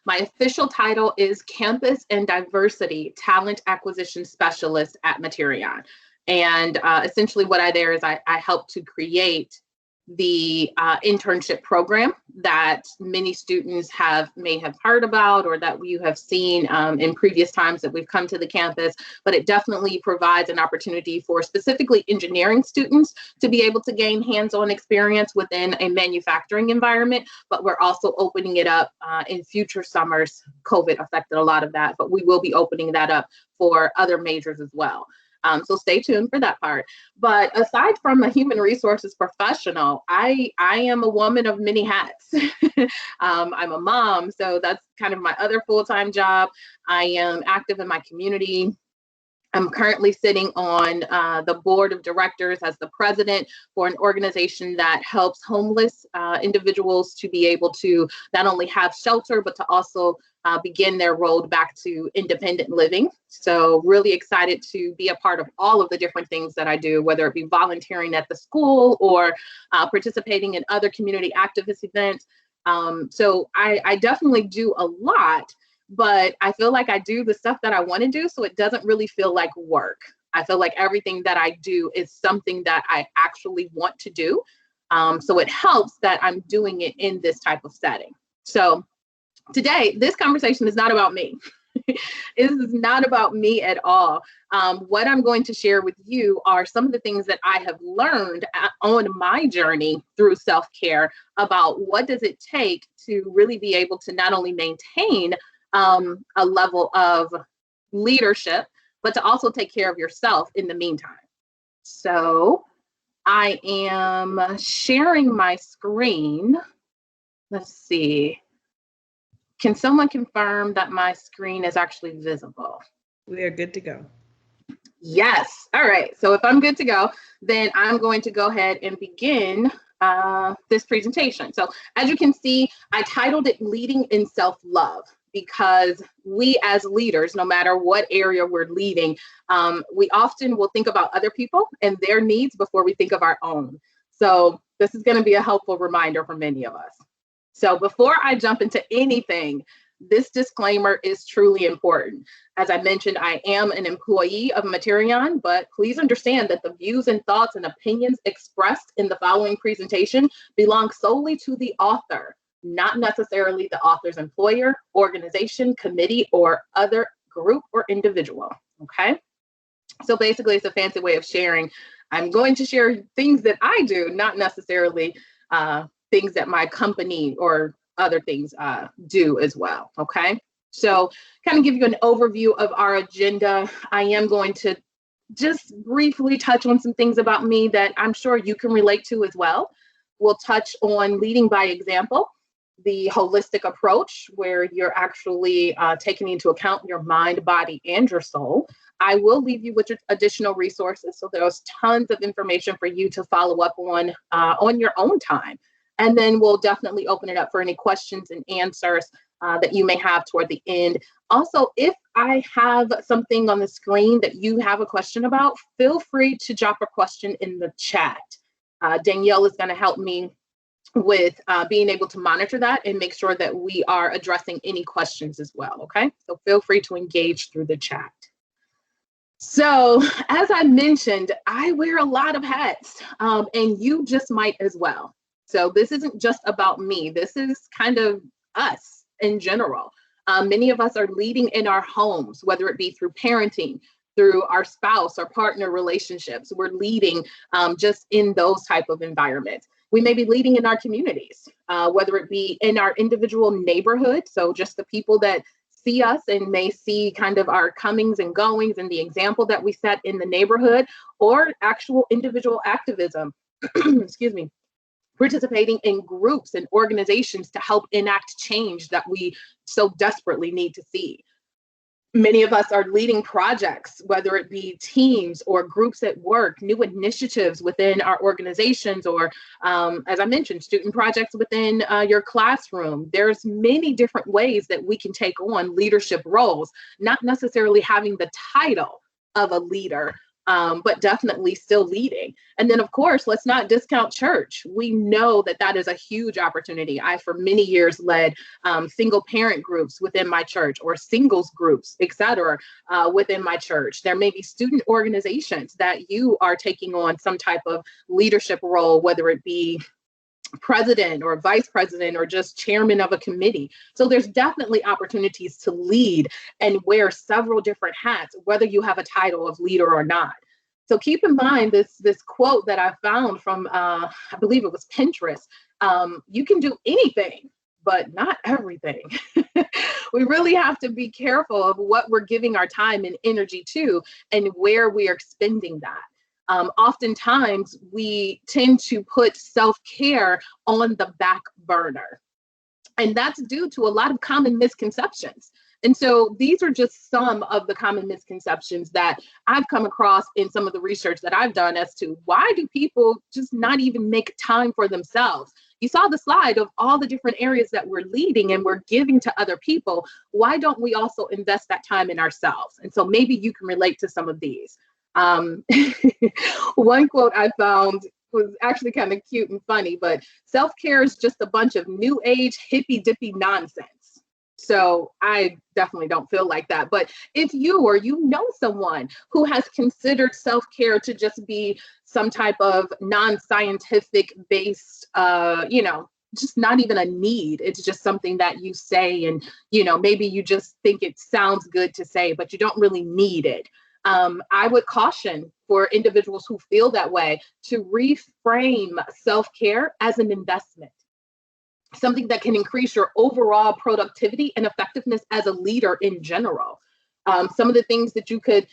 My official title is Campus and Diversity Talent Acquisition Specialist at Materion. And essentially what I help to create the internship program that many students may have heard about, or that you have seen in previous times that we've come to the campus. But it definitely provides an opportunity for specifically engineering students to be able to gain hands-on experience within a manufacturing environment. But we're also opening it up in future summers. COVID affected a lot of that, but we will be opening that up for other majors as well. So stay tuned for that part. But aside from a human resources professional, I am a woman of many hats. I'm a mom, so that's kind of my other full-time job. I am active in my community. I'm currently sitting on the board of directors as the president for an organization that helps homeless individuals to be able to not only have shelter, but to also begin their road back to independent living. So really excited to be a part of all of the different things that I do, whether it be volunteering at the school or participating in other community activist events. So I definitely do a lot, but I feel like I do the stuff that I want to do, so it doesn't really feel like work. I feel like everything that I do is something that I actually want to do. So it helps that I'm doing it in this type of setting. So today, this conversation is not about me. This is not about me at all. What I'm going to share with you are some of the things that I have learned on my journey through self-care about what does it take to really be able to not only maintain a level of leadership, but to also take care of yourself in the meantime. So I am sharing my screen. Let's see. Can someone confirm that my screen is actually visible? We are good to go. Yes. All right. So if I'm good to go, then I'm going to go ahead and begin this presentation. So as you can see, I titled it Leading in Self-Love, because we as leaders, no matter what area we're leading, we often will think about other people and their needs before we think of our own. So this is going to be a helpful reminder for many of us. So before I jump into anything, this disclaimer is truly important. As I mentioned, I am an employee of Materion, but please understand that the views and thoughts and opinions expressed in the following presentation belong solely to the author, not necessarily the author's employer, organization, committee, or other group or individual, okay? So basically, it's a fancy way of sharing. I'm going to share things that I do, not necessarily things that my company or other things do as well, okay? So kind of give you an overview of our agenda. I am going to just briefly touch on some things about me that I'm sure you can relate to as well. We'll touch on leading by example, the holistic approach where you're actually taking into account your mind, body, and your soul. I will leave you with additional resources. So there's tons of information for you to follow up on your own time. And then we'll definitely open it up for any questions and answers that you may have toward the end. Also, if I have something on the screen that you have a question about, feel free to drop a question in the chat. Danielle is going to help me with being able to monitor that and make sure that we are addressing any questions as well, okay? So feel free to engage through the chat. So as I mentioned, I wear a lot of hats, and you just might as well. So this isn't just about me. This is kind of us in general. Many of us are leading in our homes, whether it be through parenting, through our spouse or partner relationships. We're leading just in those type of environments. We may be leading in our communities, whether it be in our individual neighborhood. So just the people that see us and may see kind of our comings and goings and the example that we set in the neighborhood, or actual individual activism, excuse me, participating in groups and organizations to help enact change that we so desperately need to see. Many of us are leading projects, whether it be teams or groups at work, new initiatives within our organizations, or as I mentioned, student projects within your classroom. There's many different ways that we can take on leadership roles, not necessarily having the title of a leader, but definitely still leading. And then, of course, let's not discount church. We know that that is a huge opportunity. I, for many years, led single parent groups within my church, or singles groups, et cetera, within my church. There may be student organizations that you are taking on some type of leadership role, whether it be president or vice president or just chairman of a committee. So there's definitely opportunities to lead and wear several different hats, whether you have a title of leader or not. So keep in mind this quote that I found from, I believe it was Pinterest. You can do anything, but not everything. We really have to be careful of what we're giving our time and energy to and where we are spending that. Oftentimes, we tend to put self-care on the back burner. And that's due to a lot of common misconceptions. And so these are just some of the common misconceptions that I've come across in some of the research that I've done as to why do people just not even make time for themselves? You saw the slide of all the different areas that we're leading and we're giving to other people. Why don't we also invest that time in ourselves? And so maybe you can relate to some of these. One quote I found was actually kind of cute and funny, but self-care is just a bunch of new age hippy dippy nonsense. So I definitely don't feel like that. But if you or you know someone who has considered self-care to just be some type of non-scientific based, just not even a need. It's just something that you say and, maybe you just think it sounds good to say, but you don't really need it. I would caution for individuals who feel that way to reframe self-care as an investment, something that can increase your overall productivity and effectiveness as a leader in general. Some of the things that you could,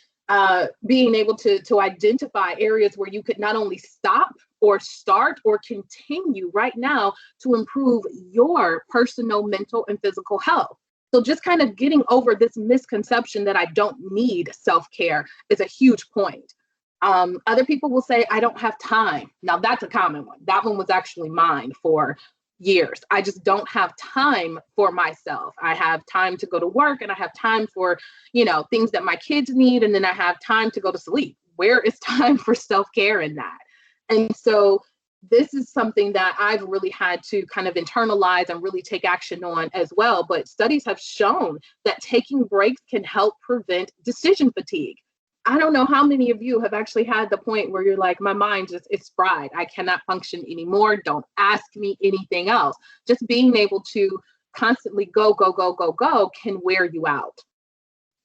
being able to identify areas where you could not only stop or start or continue right now to improve your personal, mental, and physical health. So just kind of getting over this misconception that I don't need self-care is a huge point. Other people will say, I don't have time. Now that's a common one. That one was actually mine for years. I just don't have time for myself. I have time to go to work and I have time for, things that my kids need. And then I have time to go to sleep. Where is time for self-care in that? And so this is something that I've really had to kind of internalize and really take action on as well. But studies have shown that taking breaks can help prevent decision fatigue. I don't know how many of you have actually had the point where you're like, my mind just is fried. I cannot function anymore. Don't ask me anything else. Just being able to constantly go can wear you out.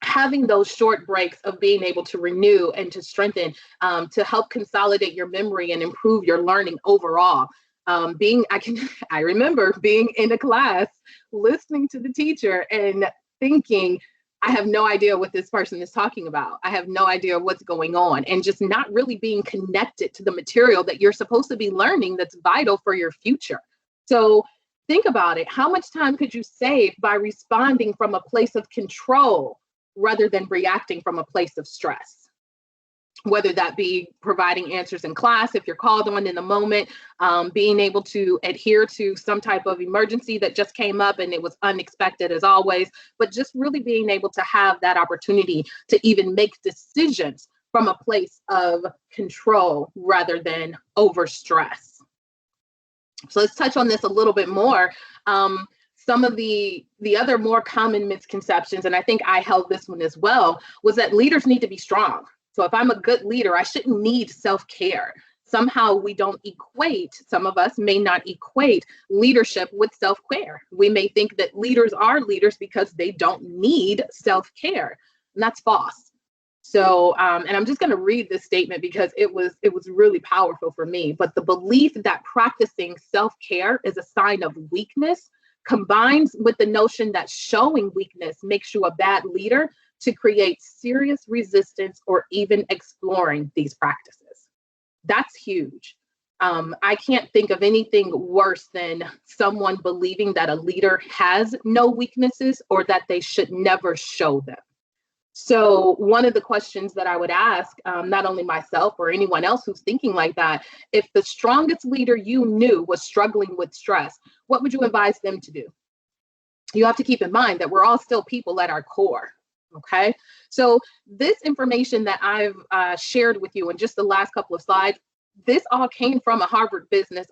Having those short breaks of being able to renew and to strengthen, to help consolidate your memory and improve your learning overall. I remember being in a class, listening to the teacher and thinking, I have no idea what this person is talking about. I have no idea what's going on, and just not really being connected to the material that you're supposed to be learning that's vital for your future. So think about it. How much time could you save by responding from a place of control rather than reacting from a place of stress? Whether that be providing answers in class, if you're called on in the moment, being able to adhere to some type of emergency that just came up and it was unexpected as always, but just really being able to have that opportunity to even make decisions from a place of control rather than over stress. So let's touch on this a little bit more. Some of the other more common misconceptions, and I think I held this one as well, was that leaders need to be strong. So if I'm a good leader, I shouldn't need self-care. Somehow we don't equate, some of us may not equate leadership with self-care. We may think that leaders are leaders because they don't need self-care, and that's false. So, and I'm just going to read this statement because it was really powerful for me. But the belief that practicing self-care is a sign of weakness combines with the notion that showing weakness makes you a bad leader to create serious resistance or even exploring these practices. That's huge. I can't think of anything worse than someone believing that a leader has no weaknesses or that they should never show them. So one of the questions that I would ask, not only myself or anyone else who's thinking like that, if the strongest leader you knew was struggling with stress, what would you advise them to do? You have to keep in mind that we're all still people at our core. Okay, so this information that I've shared with you in just the last couple of slides, this all came from a Harvard Business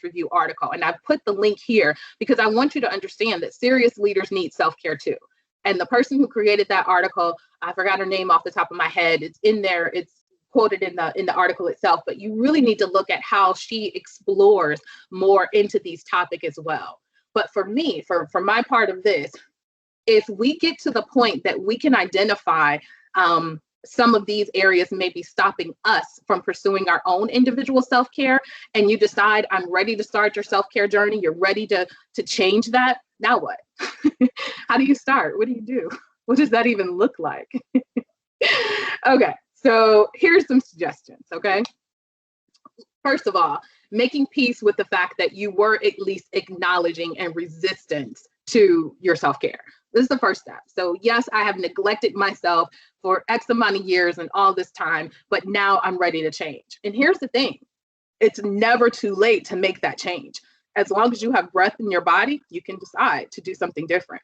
Review article, and I've put the link here because I want you to understand that serious leaders need self-care too. And the person who created that article, I forgot her name off the top of my head. It's in there. It's quoted in the article itself. But you really need to look at how she explores more into these topics as well. But for me, for my part of this, if we get to the point that we can identify some of these areas may be stopping us from pursuing our own individual self-care, and you decide I'm ready to start your self-care journey, you're ready to change that, now what? How do you start? What do you do? What does that even look like? Okay, so here's some suggestions, okay? First of all, making peace with the fact that you were at least acknowledging and resistance to your self-care. This is the first step. So yes, I have neglected myself for X amount of years and all this time, but now I'm ready to change. And here's the thing. It's never too late to make that change. As long as you have breath in your body, you can decide to do something different.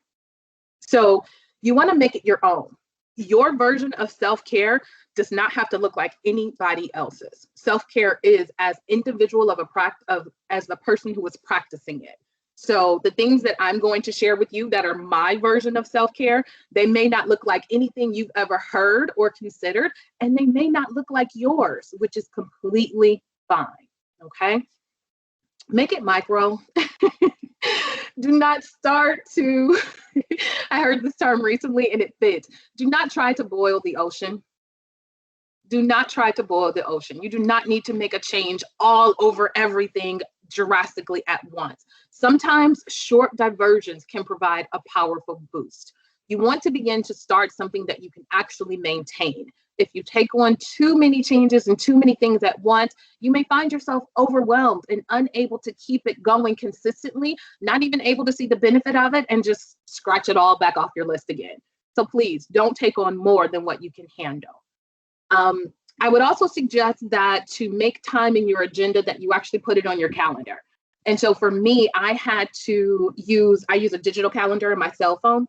So you want to make it your own. Your version of self-care does not have to look like anybody else's. Self-care is as individual as the person who is practicing it. So the things that I'm going to share with you that are my version of self-care, they may not look like anything you've ever heard or considered, and they may not look like yours, which is completely fine, okay? Make it micro. Do not start to, I heard this term recently and it fits. Do not try to boil the ocean. Do not try to boil the ocean. You do not need to make a change all over everything drastically at once. Sometimes short diversions can provide a powerful boost. You want to begin to start something that you can actually maintain. If you take on too many changes and too many things at once, you may find yourself overwhelmed and unable to keep it going consistently, not even able to see the benefit of it, and just scratch it all back off your list again. So please don't take on more than what you can handle. I would also suggest that to make time in your agenda that you actually put it on your calendar. And so for me, I use a digital calendar in my cell phone.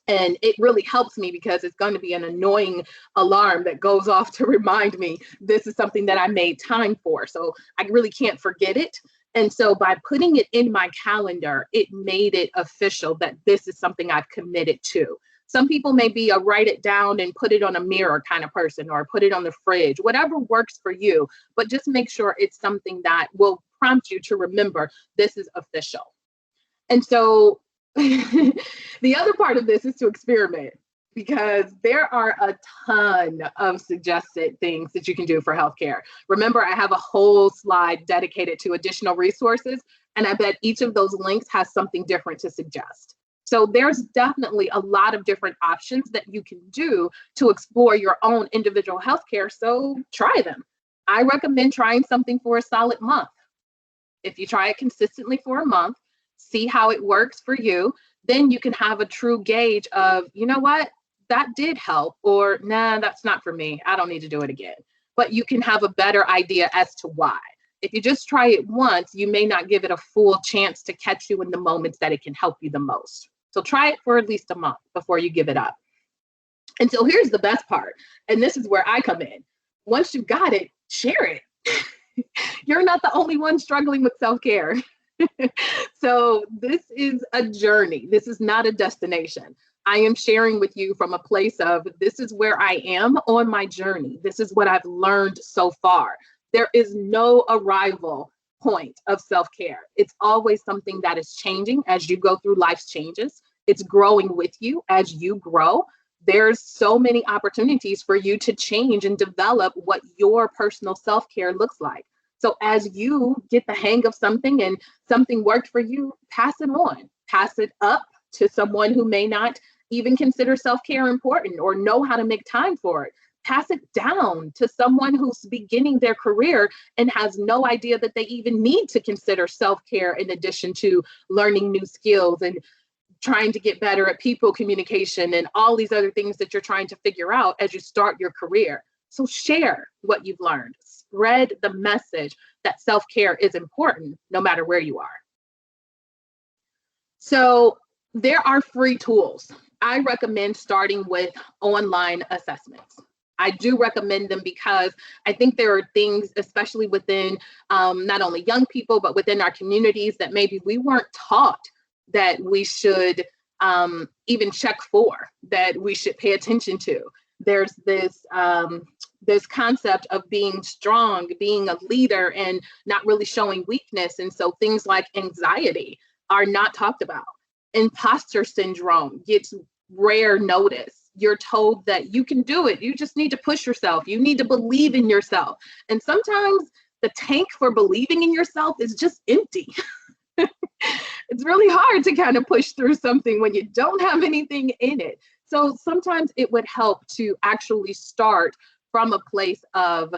And it really helps me because it's going to be an annoying alarm that goes off to remind me this is something that I made time for. So I really can't forget it. And so by putting it in my calendar, it made it official that this is something I've committed to. Some people may be a write it down and put it on a mirror kind of person, or put it on the fridge, whatever works for you. But just make sure it's something that will prompt you to remember this is official. And so the other part of this is to experiment, because there are a ton of suggested things that you can do for healthcare. Remember, I have a whole slide dedicated to additional resources, and I bet each of those links has something different to suggest. So there's definitely a lot of different options that you can do to explore your own individual healthcare. So try them. I recommend trying something for a solid month. If you try it consistently for a month, see how it works for you, then you can have a true gauge of, you know what, that did help, or nah, that's not for me. I don't need to do it again. But you can have a better idea as to why. If you just try it once, you may not give it a full chance to catch you in the moments that it can help you the most. So try it for at least a month before you give it up. And so here's the best part, and this is where I come in. Once you've got it, share it. You're not the only one struggling with self-care. So this is a journey. This is not a destination. I am sharing with you from a place of, this is where I am on my journey. This is what I've learned so far. There is no arrival point of self-care. It's always something that is changing as you go through life's changes. It's growing with you as you grow. There's so many opportunities for you to change and develop what your personal self-care looks like. So as you get the hang of something and something worked for you, pass it on, pass it up to someone who may not even consider self-care important or know how to make time for it. Pass it down to someone who's beginning their career and has no idea that they even need to consider self-care in addition to learning new skills and trying to get better at people communication and all these other things that you're trying to figure out as you start your career. So share what you've learned. Spread the message that self-care is important no matter where you are. So there are free tools I recommend starting with online assessments. I do recommend them because I think there are things, especially within not only young people, but within our communities that maybe we weren't taught that we should even check for, that we should pay attention to. There's this concept of being strong, being a leader, and not really showing weakness. And so things like anxiety are not talked about. Imposter syndrome gets rare notice. You're told that you can do it. You just need to push yourself. You need to believe in yourself. And sometimes the tank for believing in yourself is just empty. It's really hard to kind of push through something when you don't have anything in it. So sometimes it would help to actually start from a place of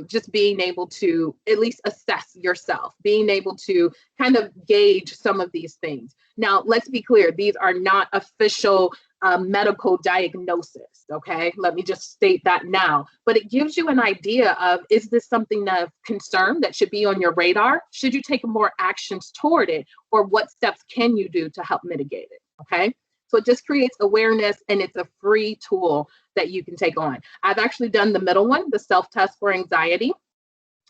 just being able to at least assess yourself, being able to kind of gauge some of these things. Now, let's be clear, these are not official medical diagnosis, okay? Let me just state that now. But it gives you an idea of, is this something of concern that should be on your radar? Should you take more actions toward it? Or what steps can you do to help mitigate it, okay? So it just creates awareness, and it's a free tool that you can take on. I've actually done the middle one, the self-test for anxiety.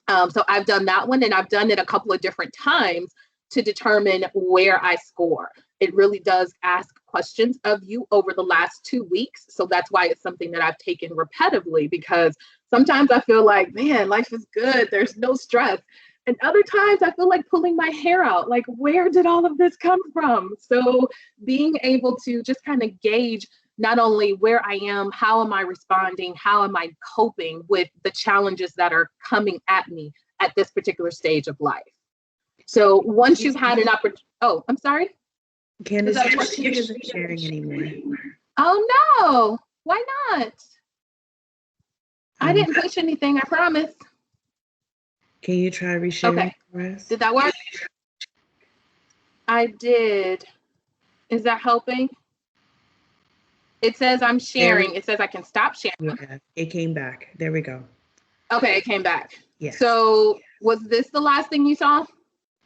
So I've done that one, and I've done it a couple of different times to determine where I score. It really does ask questions of you over the last 2 weeks. So that's why it's something that I've taken repetitively, because sometimes I feel like, man, life is good. There's no stress. And other times I feel like pulling my hair out, like, where did all of this come from? So being able to just kind of gauge not only where I am, how am I responding, how am I coping with the challenges that are coming at me at this particular stage of life. So once you've had an opportunity, oh, I'm sorry? Candace, she isn't sharing anymore. Oh no, why not? I didn't push anything, I promise. Can you try resharing for us? Did that work? I did. Is that helping? It says I'm sharing. It says I can stop sharing. Yeah, it came back. There we go. Okay, it came back. Yes. So was this the last thing you saw?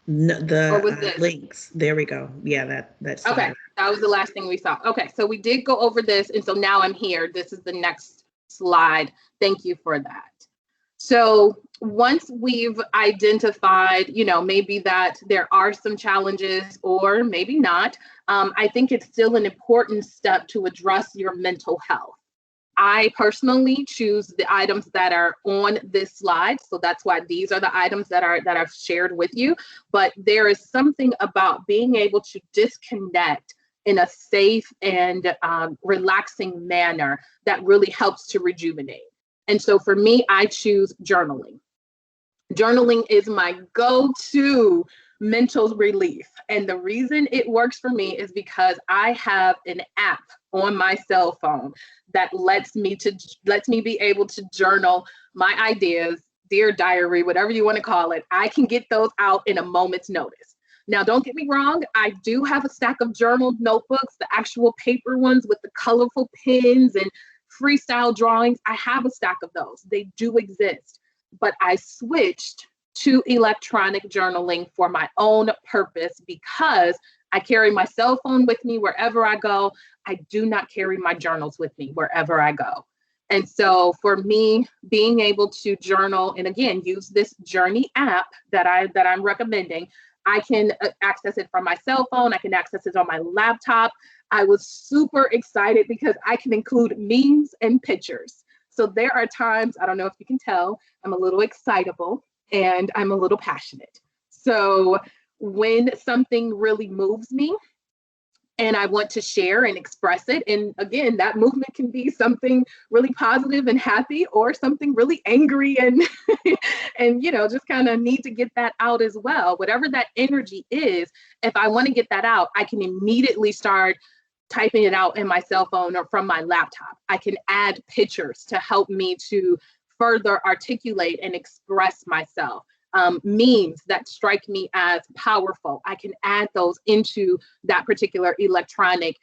No, the links. There we go. Yeah, that's okay. That was the last thing we saw. Okay, so we did go over this, and so now I'm here. This is the next slide. Thank you for that. So once we've identified, maybe that there are some challenges or maybe not, I think it's still an important step to address your mental health. I personally choose the items that are on this slide. So that's why these are the items that I've shared with you. But there is something about being able to disconnect in a safe and relaxing manner that really helps to rejuvenate. And so for me, I choose journaling. Journaling is my go-to mental relief. And the reason it works for me is because I have an app on my cell phone that lets me be able to journal my ideas, dear diary, whatever you want to call it. I can get those out in a moment's notice. Now, don't get me wrong, I do have a stack of journal notebooks, the actual paper ones with the colorful pens and freestyle drawings. I have a stack of those. They do exist, but I switched to electronic journaling for my own purpose because I carry my cell phone with me wherever I go. I do not carry my journals with me wherever I go. And so for me, being able to journal, and again, use this Journey app that I'm recommending, I can access it from my cell phone. I can access it on my laptop. I was super excited because I can include memes and pictures. So there are times, I don't know if you can tell, I'm a little excitable and I'm a little passionate. So when something really moves me and I want to share and express it, and again, that movement can be something really positive and happy or something really angry and and just kind of need to get that out as well. Whatever that energy is, if I want to get that out, I can immediately start typing it out in my cell phone or from my laptop. I can add pictures to help me to further articulate and express myself. Memes that strike me as powerful, I can add those into that particular electronic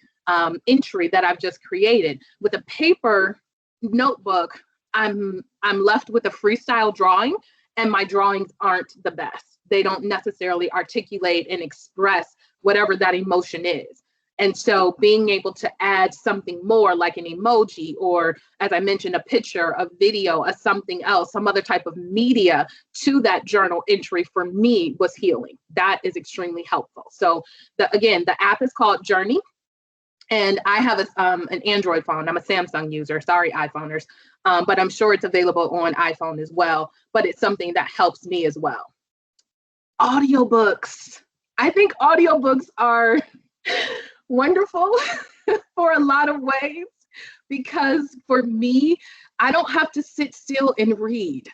entry that I've just created. With a paper notebook, I'm left with a freestyle drawing, and my drawings aren't the best. They don't necessarily articulate and express whatever that emotion is. And so being able to add something more like an emoji, or as I mentioned, a picture, a video, a something else, some other type of media to that journal entry for me was healing. That is extremely helpful. So again, the app is called Journey. And I have an Android phone. I'm a Samsung user. Sorry, iPhoners. But I'm sure it's available on iPhone as well. But it's something that helps me as well. Audiobooks. I think audiobooks are wonderful for a lot of ways, because for me, I don't have to sit still and read.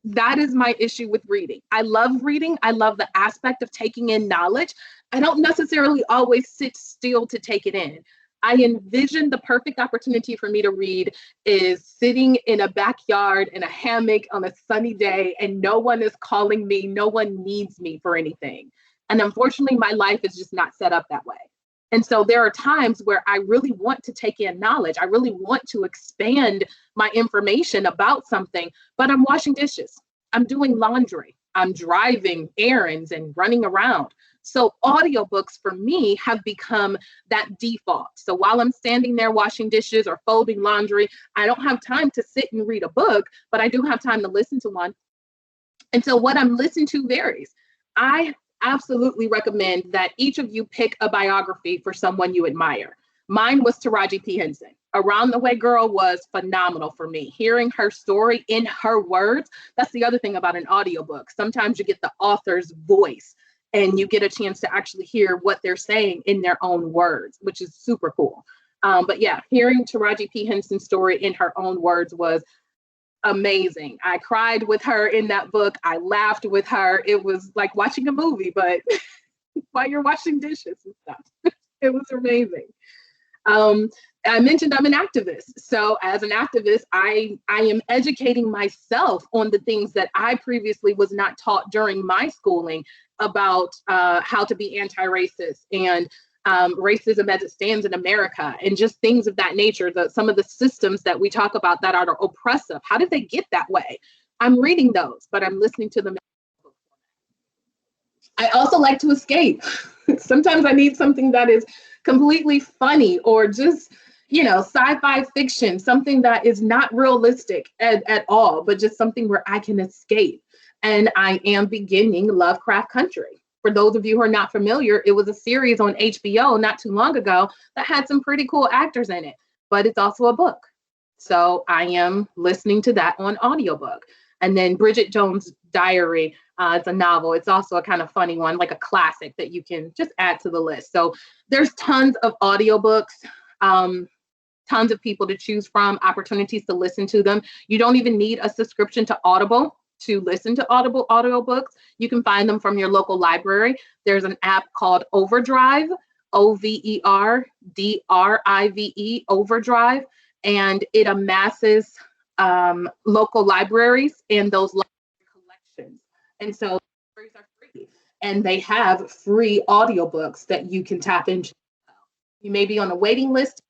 That is my issue with reading. I love reading. I love the aspect of taking in knowledge. I don't necessarily always sit still to take it in. I envision the perfect opportunity for me to read is sitting in a backyard in a hammock on a sunny day, and no one is calling me. No one needs me for anything. And unfortunately, my life is just not set up that way. And so there are times where I really want to take in knowledge. I really want to expand my information about something, but I'm washing dishes. I'm doing laundry. I'm driving errands and running around. So audiobooks for me have become that default. So while I'm standing there washing dishes or folding laundry, I don't have time to sit and read a book, but I do have time to listen to one. And so what I'm listening to varies. I absolutely recommend that each of you pick a biography for someone you admire. Mine was Taraji P. Henson. Around the Way Girl was phenomenal for me. Hearing her story in her words, that's the other thing about an audiobook. Sometimes you get the author's voice and you get a chance to actually hear what they're saying in their own words, which is super cool. But yeah, hearing Taraji P. Henson's story in her own words was amazing. I cried with her in that book. I laughed with her. It was like watching a movie, but while you're washing dishes and stuff. It was amazing. I mentioned I'm an activist. So as an activist, I am educating myself on the things that I previously was not taught during my schooling about how to be anti-racist and racism as it stands in America, and just things of that nature, some of the systems that we talk about that are oppressive. How did they get that way? I'm reading those, but I'm listening to them. I also like to escape. Sometimes I need something that is completely funny, or just, sci-fi fiction, something that is not realistic at all, but just something where I can escape. And I am beginning Lovecraft Country. For those of you who are not familiar, it was a series on HBO not too long ago that had some pretty cool actors in it, but it's also a book. So I am listening to that on audiobook. And then Bridget Jones' Diary, it's a novel. It's also a kind of funny one, like a classic that you can just add to the list. So there's tons of audiobooks, tons of people to choose from, opportunities to listen to them. You don't even need a subscription to Audible to listen to Audible audiobooks. You can find them from your local library. There's an app called Overdrive, Overdrive, Overdrive, and it amasses local libraries and those library collections. And so libraries are free, and they have free audiobooks that you can tap into. You may be on a waiting list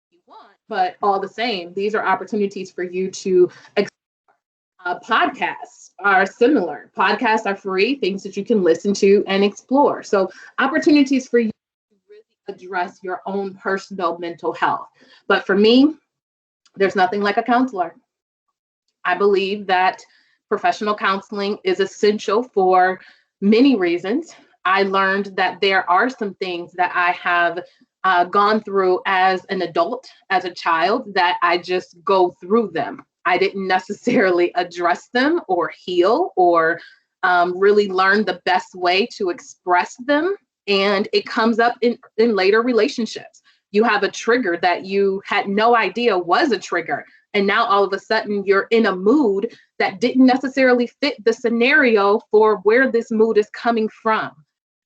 if you want, but all the same, these are opportunities for you to podcasts are similar. Podcasts are free, things that you can listen to and explore. So opportunities for you to really address your own personal mental health. But for me, there's nothing like a counselor. I believe that professional counseling is essential for many reasons. I learned that there are some things that I have gone through as an adult, as a child, that I just go through them. I didn't necessarily address them or heal or really learn the best way to express them. And it comes up in later relationships. You have a trigger that you had no idea was a trigger. And now all of a sudden you're in a mood that didn't necessarily fit the scenario for where this mood is coming from.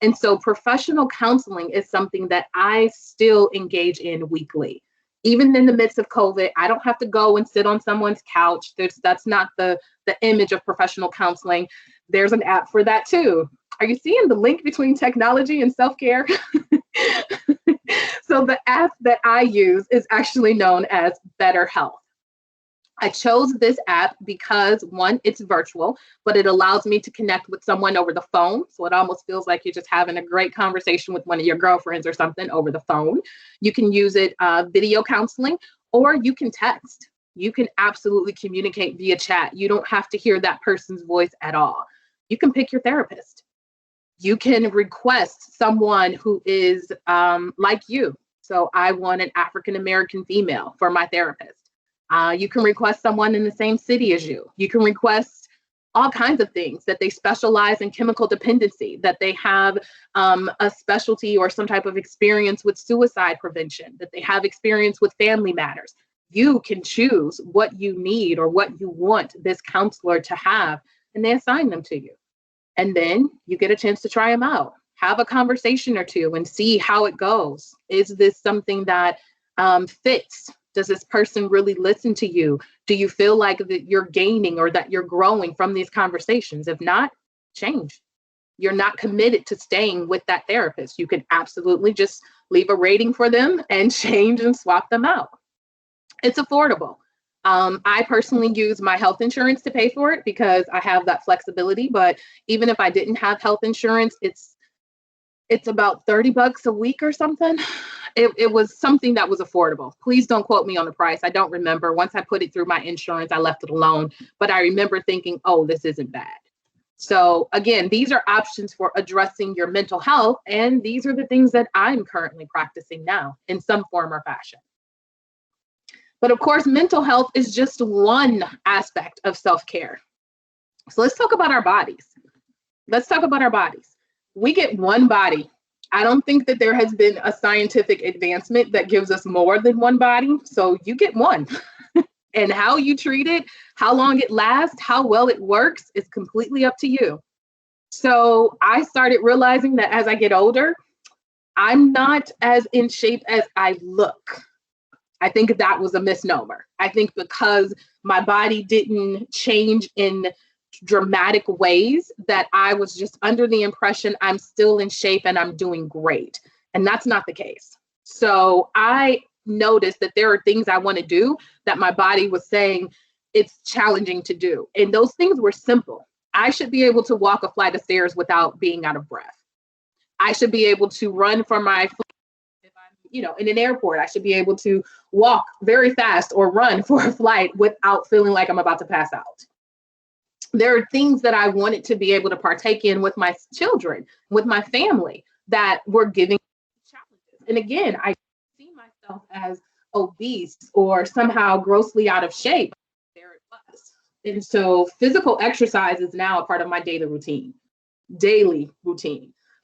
And so professional counseling is something that I still engage in weekly. Even in the midst of COVID, I don't have to go and sit on someone's couch. That's not the image of professional counseling. There's an app for that too. Are you seeing the link between technology and self-care? So the app that I use is actually known as BetterHealth. I chose this app because, one, it's virtual, but it allows me to connect with someone over the phone. So it almost feels like you're just having a great conversation with one of your girlfriends or something over the phone. You can use it video counseling, or you can text. You can absolutely communicate via chat. You don't have to hear that person's voice at all. You can pick your therapist. You can request someone who is like you. So I want an African-American female for my therapist. You can request someone in the same city as you. You can request all kinds of things, that they specialize in chemical dependency, that they have a specialty or some type of experience with suicide prevention, that they have experience with family matters. You can choose what you need or what you want this counselor to have, and they assign them to you. And then you get a chance to try them out, have a conversation or two and see how it goes. Is this something that fits? Does this person really listen to you? Do you feel like that you're gaining or that you're growing from these conversations? If not, change. You're not committed to staying with that therapist. You can absolutely just leave a rating for them and change and swap them out. It's affordable. I personally use my health insurance to pay for it because I have that flexibility. But even if I didn't have health insurance, it's about $30 a week or something. It was something that was affordable. Please don't quote me on the price. I don't remember. Once I put it through my insurance, I left it alone. But I remember thinking, oh, this isn't bad. So again, these are options for addressing your mental health. And these are the things that I'm currently practicing now in some form or fashion. But of course, mental health is just one aspect of self-care. So let's talk about our bodies. We get one body. I don't think that there has been a scientific advancement that gives us more than one body. So you get one. And how you treat it, how long it lasts, how well it works is completely up to you. So I started realizing that as I get older, I'm not as in shape as I look. I think that was a misnomer. I think because my body didn't change in dramatic ways that I was just under the impression I'm still in shape and I'm doing great. And that's not the case. So I noticed that there are things I want to do that my body was saying it's challenging to do. And those things were simple. I should be able to walk a flight of stairs without being out of breath. I should be able to run for my in an airport. I should be able to walk very fast or run for a flight without feeling like I'm about to pass out. There are things that I wanted to be able to partake in with my children, with my family, that were giving challenges. And again, I see myself as obese or somehow grossly out of shape. There it was. And so physical exercise is now a part of my daily routine.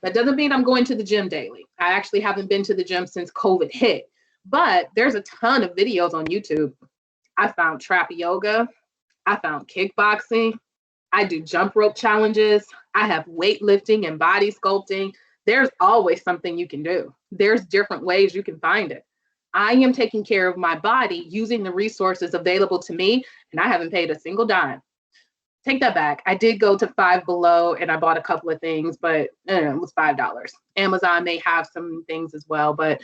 That doesn't mean I'm going to the gym daily. I actually haven't been to the gym since COVID hit, but there's a ton of videos on YouTube. I found trap yoga. I found kickboxing. I do jump rope challenges. I have weightlifting and body sculpting. There's always something you can do. There's different ways you can find it. I am taking care of my body using the resources available to me, and I haven't paid a single dime. Take that back. I did go to Five Below and I bought a couple of things, but it was $5. Amazon may have some things as well, but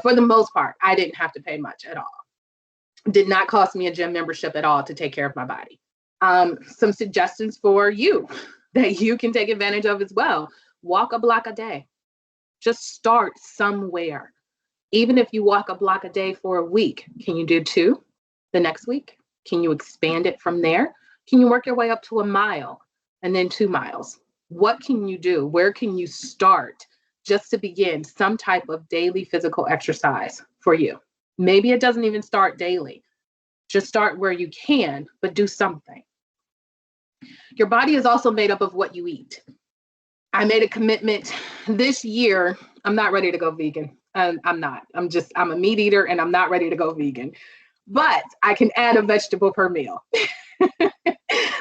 for the most part, I didn't have to pay much at all. Did not cost me a gym membership at all to take care of my body. Some suggestions for you that you can take advantage of as well. Walk a block a day. Just start somewhere. Even if you walk a block a day for a week, can you do 2 the next week? Can you expand it from there? Can you work your way up to a mile and then 2 miles? What can you do? Where can you start just to begin some type of daily physical exercise for you? Maybe it doesn't even start daily. Just start where you can, but do something. Your body is also made up of what you eat. I made a commitment this year. I'm not ready to go vegan. I'm not. I'm a meat eater and I'm not ready to go vegan. But I can add a vegetable per meal.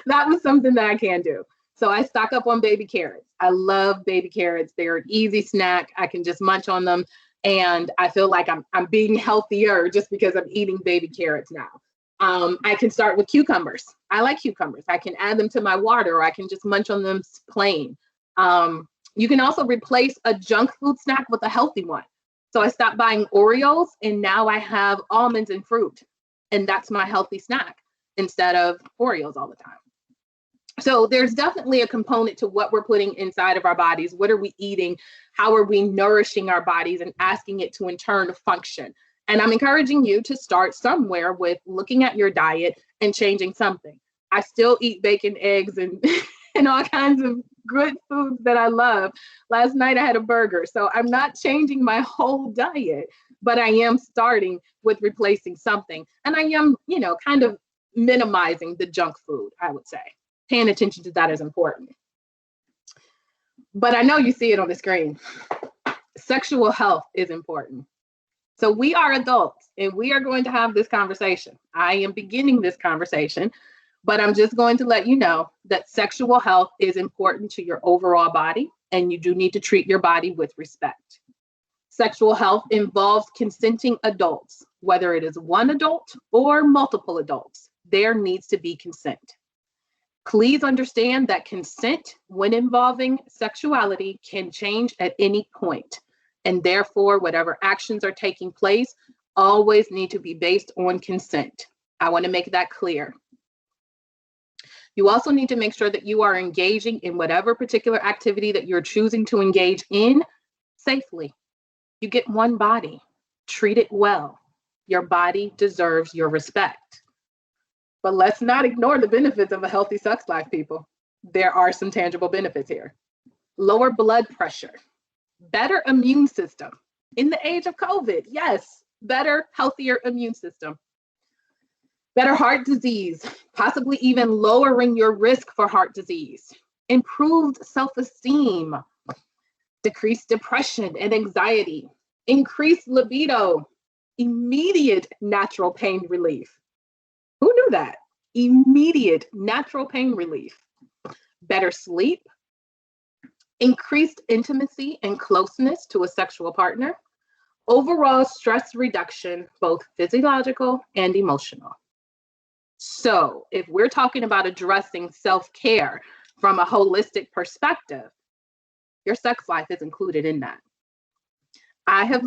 That was something that I can do. So I stock up on baby carrots. I love baby carrots. They're an easy snack. I can just munch on them. And I feel like I'm being healthier just because I'm eating baby carrots now. I can start with cucumbers. I like cucumbers. I can add them to my water, or I can just munch on them plain. You can also replace a junk food snack with a healthy one. So I stopped buying Oreos and now I have almonds and fruit. And that's my healthy snack. instead of Oreos all the time. So there's definitely a component to what we're putting inside of our bodies. What are we eating? How are we nourishing our bodies and asking it to in turn function? And I'm encouraging you to start somewhere with looking at your diet and changing something. I still eat bacon, eggs, and, and all kinds of good foods that I love. Last night I had a burger. So I'm not changing my whole diet, but I am starting with replacing something. And I am, kind of minimizing the junk food, I would say. Paying attention to that is important. But I know you see it on the screen. Sexual health is important. So we are adults and we are going to have this conversation. I am beginning this conversation, but I'm just going to let you know that sexual health is important to your overall body, and you do need to treat your body with respect. Sexual health involves consenting adults, whether it is one adult or multiple adults. There needs to be consent. Please understand that consent, when involving sexuality, can change at any point, and therefore, whatever actions are taking place always need to be based on consent. I want to make that clear. You also need to make sure that you are engaging in whatever particular activity that you're choosing to engage in safely. You get one body. Treat it well. Your body deserves your respect. But let's not ignore the benefits of a healthy sex life, people. There are some tangible benefits here. Lower blood pressure, better immune system. In the age of COVID, yes, better, healthier immune system. Better heart disease, possibly even lowering your risk for heart disease. Improved self-esteem, decreased depression and anxiety, increased libido, immediate natural pain relief. Who knew that? Immediate natural pain relief, better sleep, increased intimacy and closeness to a sexual partner, overall stress reduction, both physiological and emotional. So if we're talking about addressing self-care from a holistic perspective, your sex life is included in that. I have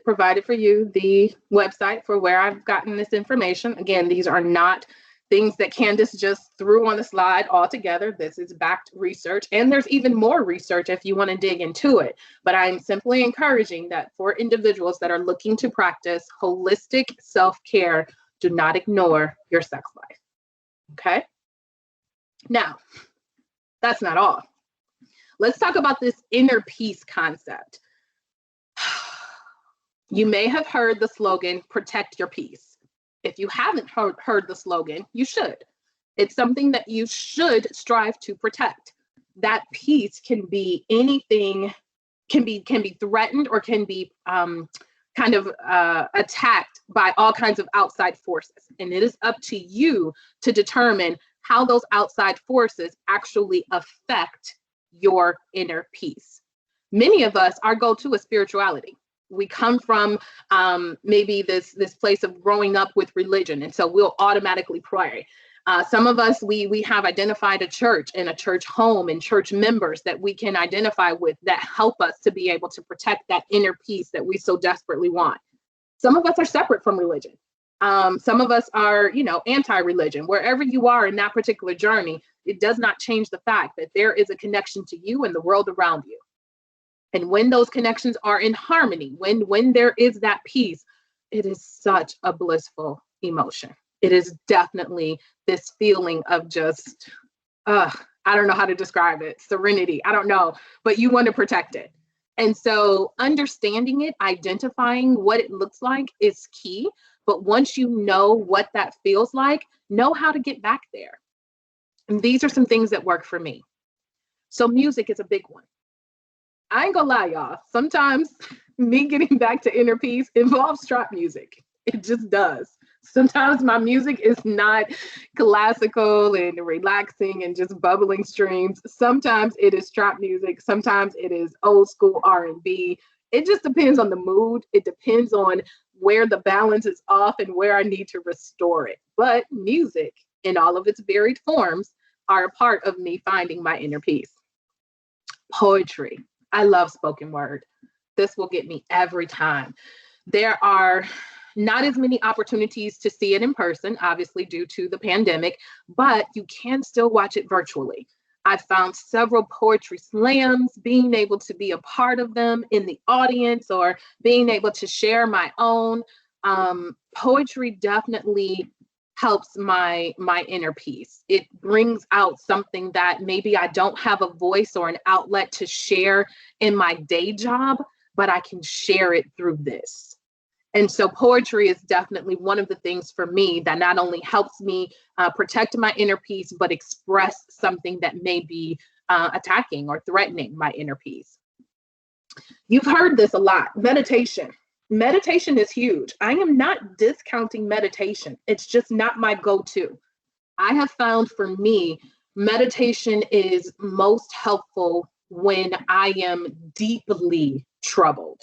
provided for you the website for where I've gotten this information. Again, these are not things that Candace just threw on the slide altogether. This is backed research, and there's even more research if you want to dig into it. But I'm simply encouraging that for individuals that are looking to practice holistic self-care, do not ignore your sex life. Okay? Now, that's not all. Let's talk about this inner peace concept. You may have heard the slogan, protect your peace. If you haven't heard the slogan, you should. It's something that you should strive to protect. That peace can be anything, can be threatened or can be attacked by all kinds of outside forces. And it is up to you to determine how those outside forces actually affect your inner peace. Many of us, our go-to is spirituality. We come from maybe this place of growing up with religion, and so we'll automatically pray. Some of us, we have identified a church and a church home and church members that we can identify with that help us to be able to protect that inner peace that we so desperately want. Some of us are separate from religion. Some of us are, anti-religion. Wherever you are in that particular journey, it does not change the fact that there is a connection to you and the world around you. And when those connections are in harmony, when there is that peace, it is such a blissful emotion. It is definitely this feeling of just, I don't know how to describe it, serenity, I don't know, but you want to protect it. And so understanding it, identifying what it looks like is key. But once you know what that feels like, know how to get back there. And these are some things that work for me. So music is a big one. I ain't gonna lie, y'all. Sometimes me getting back to inner peace involves trap music. It just does. Sometimes my music is not classical and relaxing and just bubbling streams. Sometimes it is trap music. Sometimes it is old school R&B. It just depends on the mood. It depends on where the balance is off and where I need to restore it. But music in all of its varied forms are a part of me finding my inner peace. Poetry. I love spoken word. This will get me every time. There are Not as many opportunities to see it in person, obviously due to the pandemic, but you can still watch it virtually. I've found several poetry slams, being able to be a part of them in the audience or being able to share my own. Poetry definitely helps my inner peace. It brings out something that maybe I don't have a voice or an outlet to share in my day job, but I can share it through this. And so poetry is definitely one of the things for me that not only helps me protect my inner peace, but express something that may be attacking or threatening my inner peace. You've heard this a lot, meditation. Meditation is huge. I am not discounting meditation. It's just not my go-to. I have found for me, meditation is most helpful when I am deeply troubled.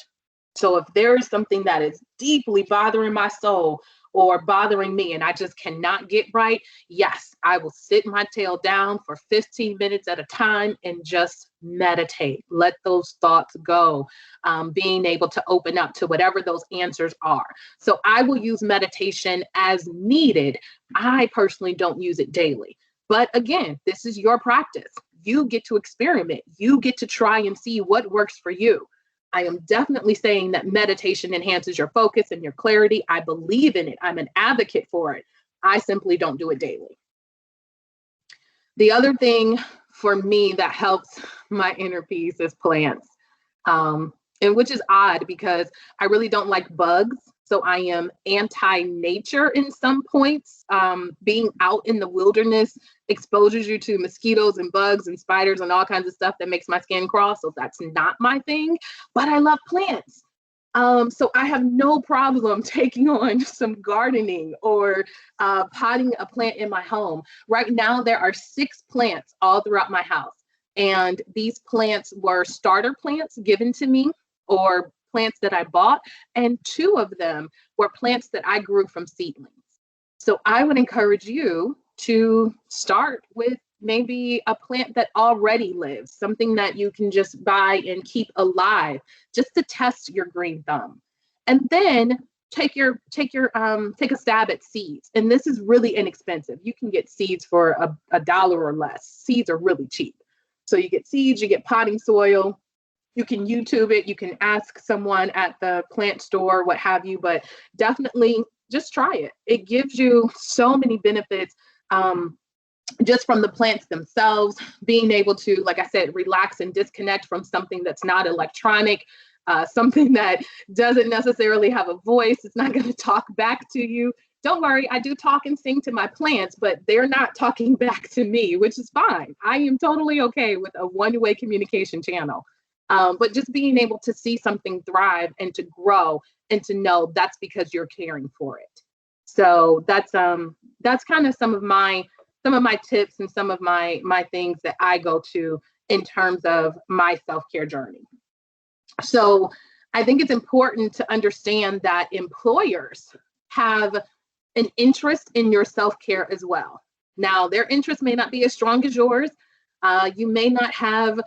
So if there is something that is deeply bothering my soul or bothering me and I just cannot get right, yes, I will sit my tail down for 15 minutes at a time and just meditate. Let those thoughts go, being able to open up to whatever those answers are. So I will use meditation as needed. I personally don't use it daily. But again, this is your practice. You get to experiment. You get to try and see what works for you. I am definitely saying that meditation enhances your focus and your clarity. I believe in it. I'm an advocate for it. I simply don't do it daily. The other thing for me that helps my inner peace is plants, and which is odd because I really don't like bugs. So I am anti-nature in some points. Being out in the wilderness exposes you to mosquitoes and bugs and spiders and all kinds of stuff that makes my skin crawl. So that's not my thing, but I love plants. So I have no problem taking on some gardening or potting a plant in my home. Right now, there are 6 plants all throughout my house. And these plants were starter plants given to me or plants that I bought, and 2 of them were plants that I grew from seedlings. So I would encourage you to start with maybe a plant that already lives, something that you can just buy and keep alive, just to test your green thumb. And then take a stab at seeds. And this is really inexpensive. You can get seeds for $1 or less. Seeds are really cheap. So you get seeds, you get potting soil. You can YouTube it. You can ask someone at the plant store, what have you, but definitely just try it. It gives you so many benefits just from the plants themselves, being able to, like I said, relax and disconnect from something that's not electronic, something that doesn't necessarily have a voice. It's not going to talk back to you. Don't worry, I do talk and sing to my plants, but they're not talking back to me, which is fine. I am totally okay with a one-way communication channel. But just being able to see something thrive and to grow and to know that's because you're caring for it. So that's kind of some of my tips and some of my things that I go to in terms of my self-care journey. So I think it's important to understand that employers have an interest in your self-care as well. Now, their interest may not be as strong as yours. You may not have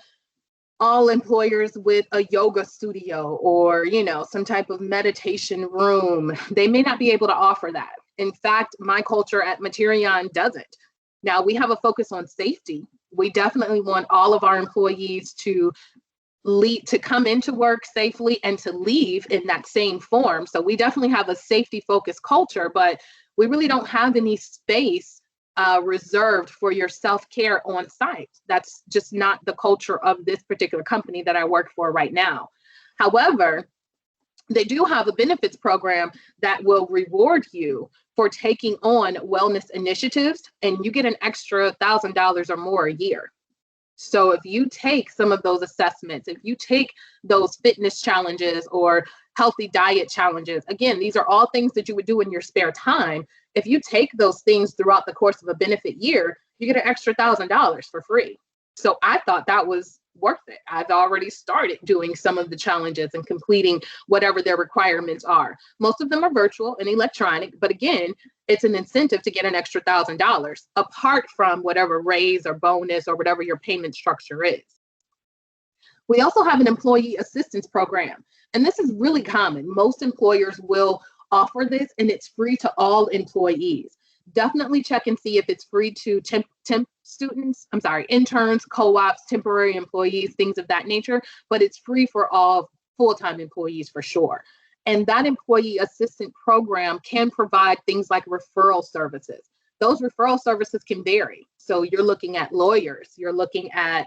all employers with a yoga studio or, some type of meditation room. They may not be able to offer that. In fact, my culture at Materion doesn't. Now, we have a focus on safety. We definitely want all of our employees to come into work safely and to leave in that same form. So we definitely have a safety focused culture, but we really don't have any space reserved for your self-care on site. That's just not the culture of this particular company that I work for right now. However, they do have a benefits program that will reward you for taking on wellness initiatives, and you get an extra $1,000 or more a year. So if you take some of those assessments, if you take those fitness challenges or healthy diet challenges, again, these are all things that you would do in your spare time. If you take those things throughout the course of a benefit year, you get an extra $1,000 for free. So I thought that was worth it. I've already started doing some of the challenges and completing whatever their requirements are. Most of them are virtual and electronic, but again, it's an incentive to get an extra $1,000 apart from whatever raise or bonus or whatever your payment structure is. We also have an employee assistance program, and this is really common. Most employers will offer this, and it's free to all employees. Definitely check and see if it's free to interns, co-ops, temporary employees, things of that nature, but it's free for all full-time employees for sure. And that employee assistant program can provide things like referral services. Those referral services can vary. So you're looking at lawyers, you're looking at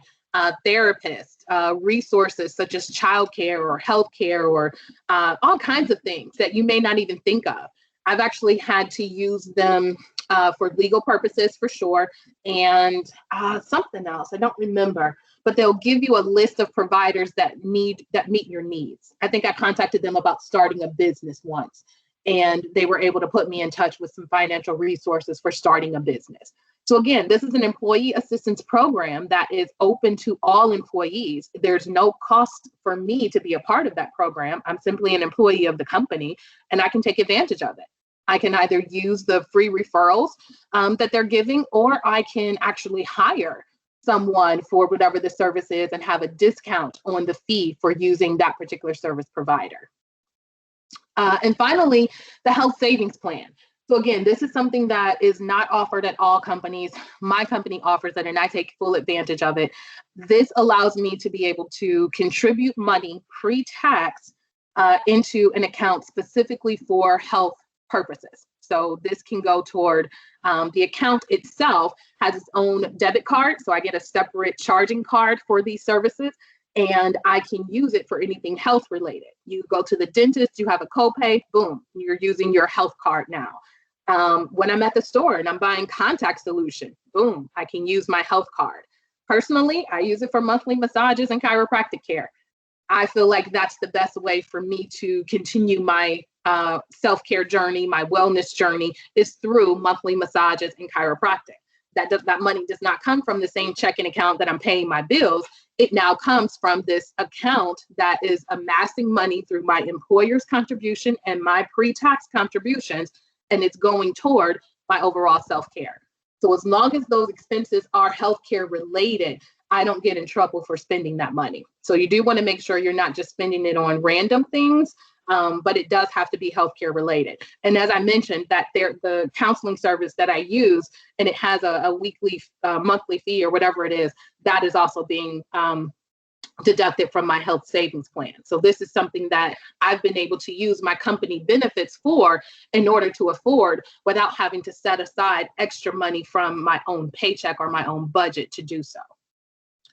therapists, resources such as childcare or healthcare or all kinds of things that you may not even think of. I've actually had to use them for legal purposes for sure, and something else, I don't remember, but they'll give you a list of providers that meet your needs. I think I contacted them about starting a business once, and they were able to put me in touch with some financial resources for starting a business. So again, this is an employee assistance program that is open to all employees. There's no cost for me to be a part of that program. I'm simply an employee of the company, and I can take advantage of it. I can either use the free referrals that they're giving, or I can actually hire someone for whatever the service is and have a discount on the fee for using that particular service provider. And finally, the health savings plan. So again, this is something that is not offered at all companies. My company offers it, and I take full advantage of it. This allows me to be able to contribute money pre-tax into an account specifically for health purposes. So this can go toward the account itself has its own debit card. So I get a separate charging card for these services, and I can use it for anything health related. You go to the dentist, you have a copay, boom, you're using your health card now. When I'm at the store and I'm buying contact solution, boom, I can use my health card. Personally, I use it for monthly massages and chiropractic care. I feel like that's the best way for me to continue my self-care journey, my wellness journey, is through monthly massages and chiropractic. That money does not come from the same checking account that I'm paying my bills. It now comes from this account that is amassing money through my employer's contribution and my pre-tax contributions, and it's going toward my overall self-care. So as long as those expenses are healthcare related, I don't get in trouble for spending that money. So you do want to make sure you're not just spending it on random things, but it does have to be healthcare related. And as I mentioned, that the counseling service that I use, and it has a weekly, monthly fee or whatever it is, that is also being deducted from my health savings plan. So this is something that I've been able to use my company benefits for in order to afford without having to set aside extra money from my own paycheck or my own budget to do so.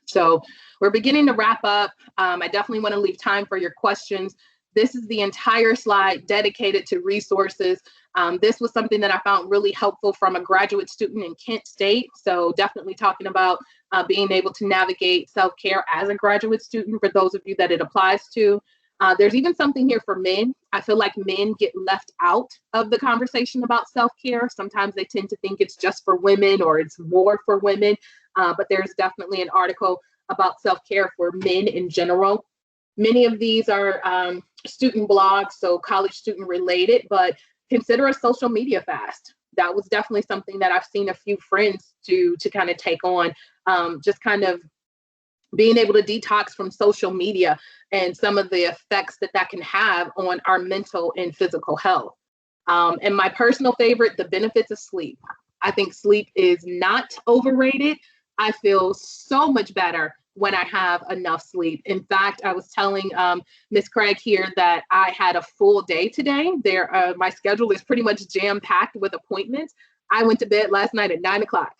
So we're beginning to wrap up. I definitely want to leave time for your questions. This is the entire slide dedicated to resources. This was something that I found really helpful from a graduate student in Kent State. So definitely talking about being able to navigate self-care as a graduate student for those of you that it applies to. There's even something here for men. I feel like men get left out of the conversation about self-care. Sometimes they tend to think it's just for women or it's more for women, but there's definitely an article about self-care for men in general. Many of these are student blogs, so college student related, but consider a social media fast. That was definitely something that I've seen a few friends do to kind of take on, just kind of being able to detox from social media and some of the effects that can have on our mental and physical health. And my personal favorite, the benefits of sleep. I think sleep is not overrated. I feel so much better when I have enough sleep. In fact, I was telling Miss Craig here that I had a full day today. My schedule is pretty much jam-packed with appointments. I went to bed last night at 9 o'clock.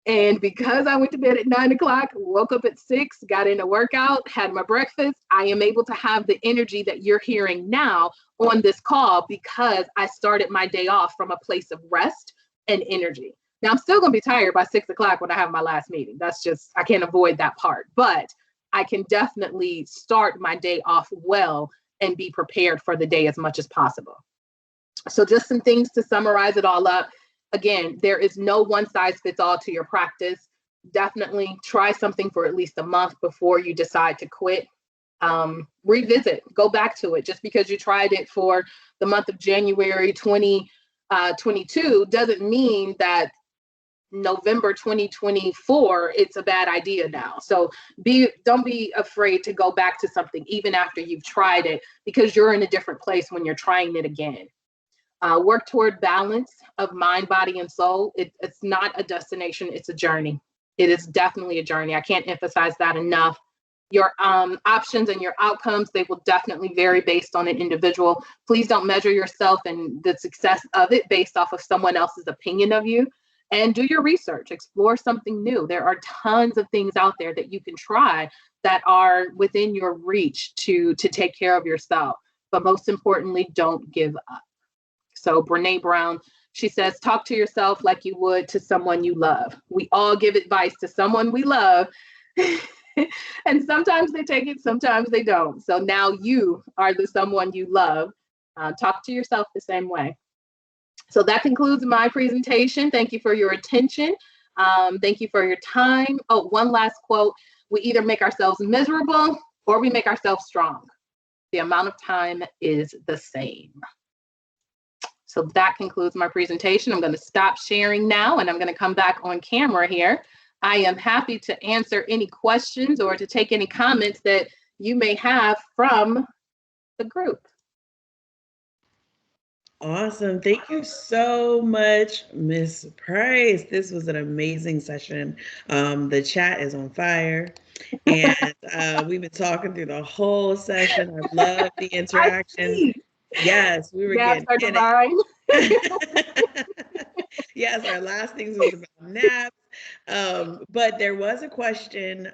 And because I went to bed at 9 o'clock, woke up at 6, got in a workout, had my breakfast, I am able to have the energy that you're hearing now on this call because I started my day off from a place of rest and energy. Now, I'm still going to be tired by 6 o'clock when I have my last meeting. That's just, I can't avoid that part. But I can definitely start my day off well and be prepared for the day as much as possible. So just some things to summarize it all up. Again, there is no one size fits all to your practice. Definitely try something for at least a month before you decide to quit. Revisit, go back to it. Just because you tried it for the month of January 2022 doesn't mean that November 2024, it's a bad idea now. So don't be afraid to go back to something even after you've tried it, because you're in a different place when you're trying it again. Work toward balance of mind, body, and soul. It's not a destination, it's a journey. It is definitely a journey. I can't emphasize that enough. Your options and your outcomes, they will definitely vary based on an individual. Please don't measure yourself and the success of it based off of someone else's opinion of you. And do your research, explore something new. There are tons of things out there that you can try that are within your reach to take care of yourself. But most importantly, don't give up. So Brene Brown, she says, talk to yourself like you would to someone you love. We all give advice to someone we love. And sometimes they take it, sometimes they don't. So now you are the someone you love. Talk to yourself the same way. So that concludes my presentation. Thank you for your attention. Thank you for your time. Oh, one last quote. We either make ourselves miserable or we make ourselves strong. The amount of time is the same. So that concludes my presentation. I'm going to stop sharing now and I'm going to come back on camera here. I am happy to answer any questions or to take any comments that you may have from the group. Awesome. Thank you so much, Miss Price. This was an amazing session. The chat is on fire. And we've been talking through the whole session. I love the interaction. Yes, we were getting it. Yes, our last things was about naps. But there was a question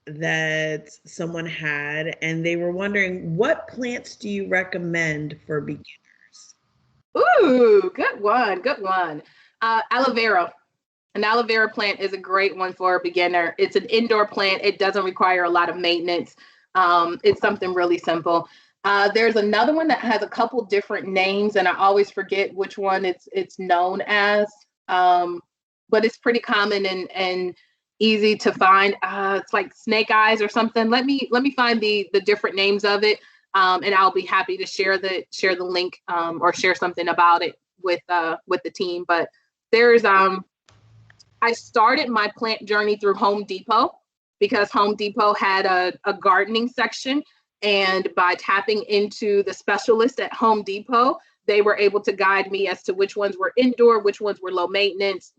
that someone had, and they were wondering, what plants do you recommend for beginners? Ooh, good one, good one. Aloe vera. An aloe vera plant is a great one for a beginner. It's an indoor plant. It doesn't require a lot of maintenance. It's something really simple. There's another one that has a couple different names, and I always forget which one it's known as, but it's pretty common and easy to find. It's like snake eyes or something. Let me find the different names of it, and I'll be happy to share the link or share something about it with the team. But there's I started my plant journey through Home Depot because Home Depot had a gardening section. And by tapping into the specialists at Home Depot, they were able to guide me as to which ones were indoor, which ones were low maintenance,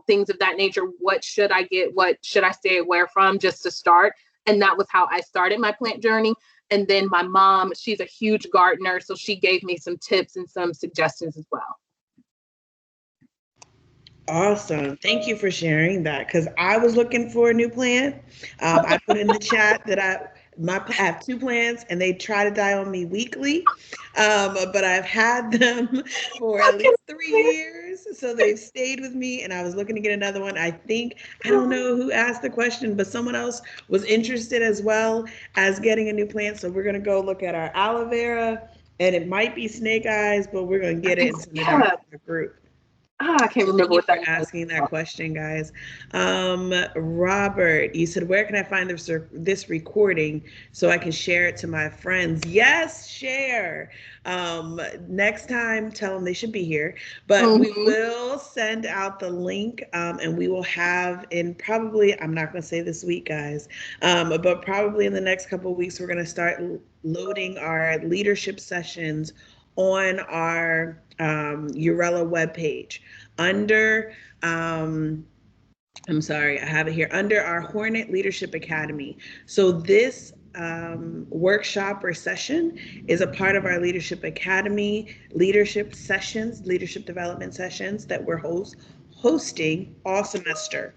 things of that nature. What should I get? What should I stay away from just to start? And that was how I started my plant journey. And then my mom, she's a huge gardener, so she gave me some tips and some suggestions as well. Awesome. Thank you for sharing that, because I was looking for a new plant. I put in the chat that I have 2 plants and they try to die on me weekly, but I've had them for at least 3 years, so they've stayed with me, and I was looking to get another one. I don't know who asked the question, but someone else was interested as well as getting a new plant, so we're going to go look at our aloe vera, and it might be snake eyes, but we're going to get it and send it out to the group. I can't remember what that asking that question, guys. Robert, you said, where can I find this recording so I can share it to my friends? Yes, share. Next time, tell them they should be here. But we will send out the link, and we will have probably, I'm not going to say this week, guys, but probably in the next couple of weeks, we're going to start loading our leadership sessions on our Urella webpage under, I'm sorry, I have it here, under our Hornet Leadership Academy. So this workshop or session is a part of our Leadership Academy leadership sessions, leadership development sessions that we're hosting all semester.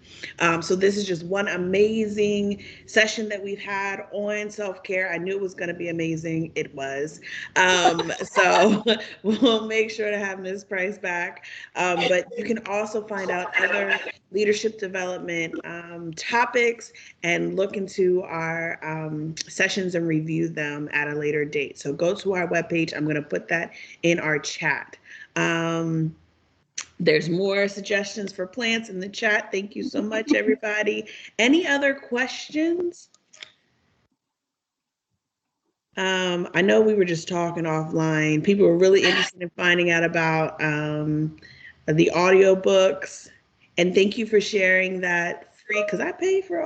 So this is just one amazing session that we've had on self-care. I knew it was going to be amazing. It was. So we'll make sure to have Ms. Price back. But you can also find out other leadership development topics and look into our sessions and review them at a later date. So go to our webpage. I'm going to put that in our chat. There's more suggestions for plants in the chat. Thank you so much, everybody. Any other questions? I know we were just talking offline. People were really interested in finding out about the audiobooks. And thank you for sharing that free, because I pay for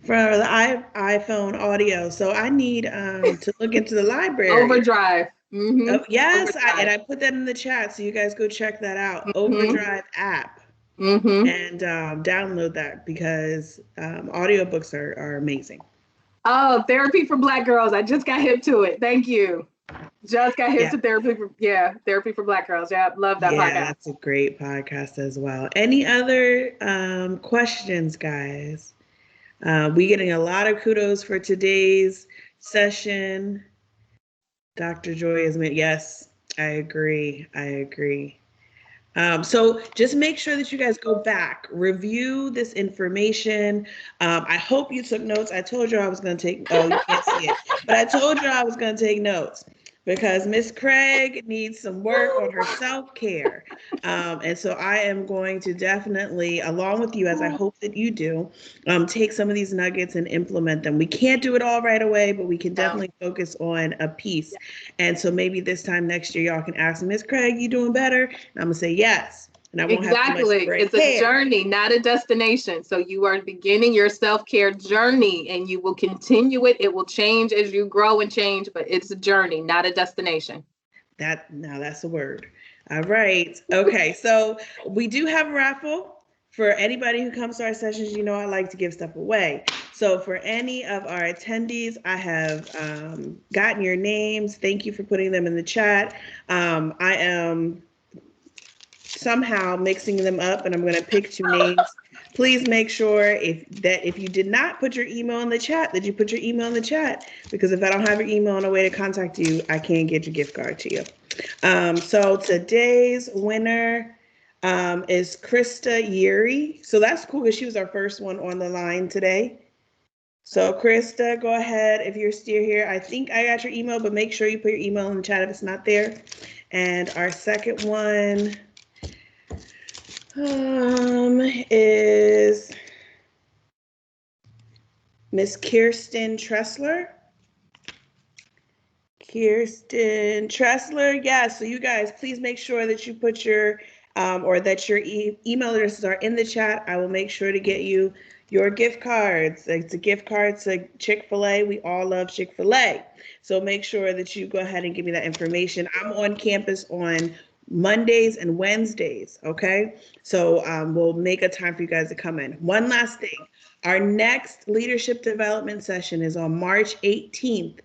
the iPhone audio. So I need to look into the library. Overdrive. Mm-hmm. Oh, yes, Overdrive. I put that in the chat, so you guys go check that out. Mm-hmm. Overdrive app, Mm-hmm. and download that because audiobooks are amazing. Oh, therapy for Black girls. I just got hip to it. Thank you. Just got hip Yeah. to therapy for Black girls. Yeah, love that Yeah, podcast. that's a great podcast as well. Any other questions, guys? We getting a lot of kudos for today's session. Dr. Joy is yes, I agree. I agree. So just make sure that you guys go back, review this information. I hope you took notes. I told you I was going to take, oh, you can't see it, but I told you I was going to take notes because Miss Craig needs some work on her self-care. And so I am going to definitely, along with you, as I hope that you do, take some of these nuggets and implement them. We can't do it all right away, but we can definitely focus on a piece. And so maybe this time next year, y'all can ask Miss Craig, you doing better? And I'm gonna say yes. And I won't have too much Exactly. gray It's a hair. journey, not a destination. So you are beginning your self-care journey and you will continue it. It will change as you grow and change, but it's a journey, not a destination. Now that's a word. All right. Okay. So we do have a raffle. For anybody who comes to our sessions, you know I like to give stuff away. So for any of our attendees, I have gotten your names. Thank you for putting them in the chat. I am somehow mixing them up and I'm going to pick two names. Please make sure if you did not put your email in the chat, that you put your email in the chat, because if I don't have your email and a way to contact you, I can't get your gift card to you. So today's winner is Krista Yeri. So that's cool because she was our first one on the line today. So Krista, go ahead if you're still here. I think I got your email, but make sure you put your email in the chat if it's not there. And our second one is Miss Kirsten Tressler. Kirsten Tressler, yeah. So you guys, please make sure that you put your or that your email addresses are in the chat. I will make sure to get you your gift cards. It's a gift card to Chick-fil-A. We all love Chick-fil-A. So make sure that you go ahead and give me that information. I'm on campus on Mondays and Wednesdays, okay? So we'll make a time for you guys to come in. One last thing. Our next leadership development session is on March 18th.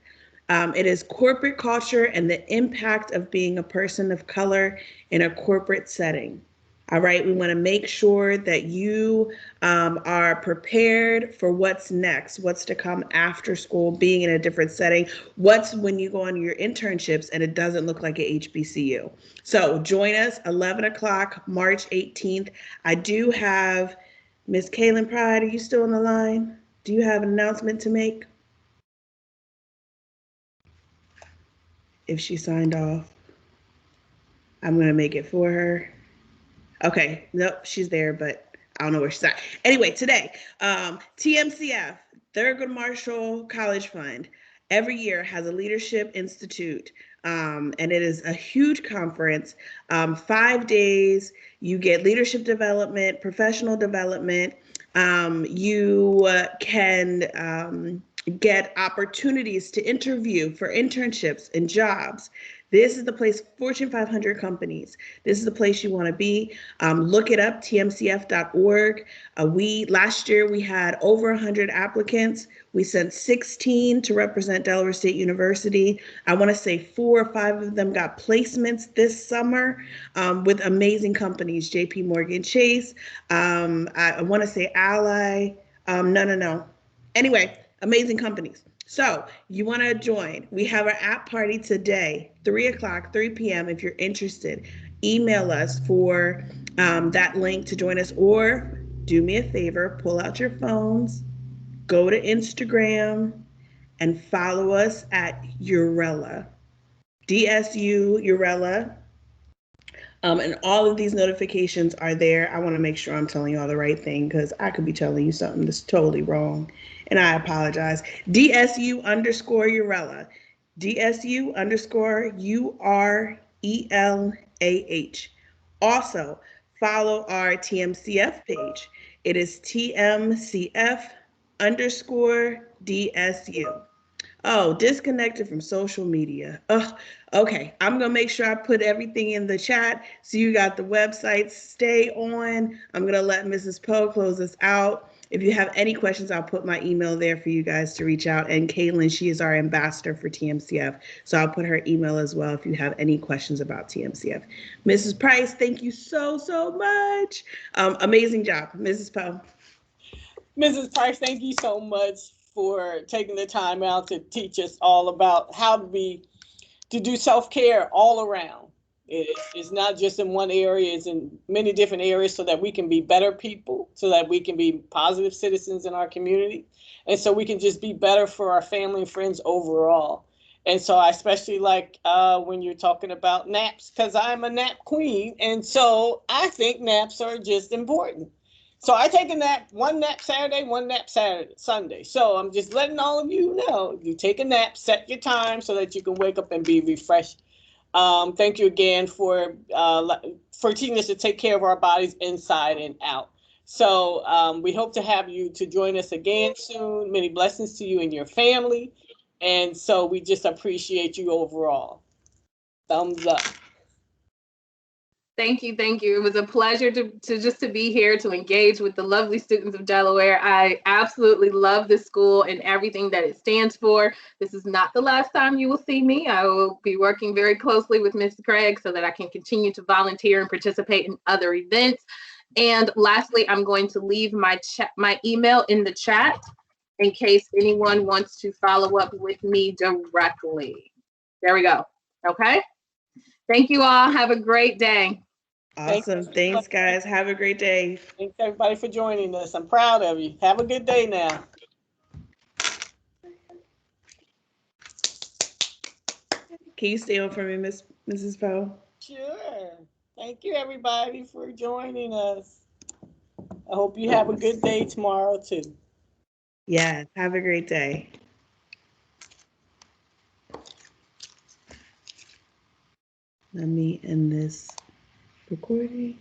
It is corporate culture and the impact of being a person of color in a corporate setting. All right, we want to make sure that you are prepared for what's next, what's to come after school, being in a different setting, what's when you go on your internships and it doesn't look like a HBCU. So join us 11 o'clock, March 18th. I do have Miss Kaylin Pride. Are you still on the line? Do you have an announcement to make? If she signed off, I'm going to make it for her. Okay, nope, she's there, but I don't know where she's at. Anyway, today, TMCF, Thurgood Marshall College Fund, every year has a leadership institute, and it is a huge conference. 5 days, you get leadership development, professional development. You can get opportunities to interview for internships and jobs. This is the place, Fortune 500 companies. This is the place you want to be. Look it up, tmcf.org. Last year we had over 100 applicants. We sent 16 to represent Delaware State University. I want to say 4 or 5 of them got placements this summer with amazing companies, JP Morgan Chase. I want to say Ally. No. Anyway, amazing companies. So you want to join. We have our app party today, 3 o'clock, 3 p.m. If you're interested, email us for that link to join us, or do me a favor, pull out your phones, go to Instagram and follow us at Urella, DSU Urella. And all of these notifications are there. I want to make sure I'm telling you all the right thing because I could be telling you something that's totally wrong. And I apologize. DSU underscore Urella. DSU underscore URELAH. Also, follow our TMCF page. It is TMCF underscore DSU. Oh, disconnected from social media. Oh, okay. I'm going to make sure I put everything in the chat. So you got the website. Stay on. I'm going to let Mrs. Poe close us out. If you have any questions, I'll put my email there for you guys to reach out. And Caitlin, she is our ambassador for TMCF. So I'll put her email as well if you have any questions about TMCF. Mrs. Price, thank you so, so much. Amazing job, Mrs. Poe. Mrs. Price, thank you so much for taking the time out to teach us all about how to do self-care all around. It's not just in one area, it's in many different areas so that we can be better people, so that we can be positive citizens in our community, and so we can just be better for our family and friends overall. And so I especially like when you're talking about naps, because I'm a nap queen, and so I think naps are just important. So I take a nap, one nap Saturday, one nap Sunday. So I'm just letting all of you know, you take a nap, set your time so that you can wake up and be refreshed. Thank you again for teaching us to take care of our bodies inside and out. So we hope to have you to join us again soon. Many blessings to you and your family. And so we just appreciate you overall. Thumbs up. Thank you, thank you. It was a pleasure to be here to engage with the lovely students of Delaware. I absolutely love this school and everything that it stands for. This is not the last time you will see me. I will be working very closely with Ms. Craig so that I can continue to volunteer and participate in other events. And lastly, I'm going to leave my email in the chat in case anyone wants to follow up with me directly. There we go. Okay. Thank you all. Have a great day. Awesome. Thanks, guys. Have a great day. Thanks, everybody, for joining us. I'm proud of you. Have a good day now. Can you stay on for me, Mrs. Poe? Sure. Thank you, everybody, for joining us. I hope you have a good day tomorrow, too. Yeah, have a great day. Let me end this recording.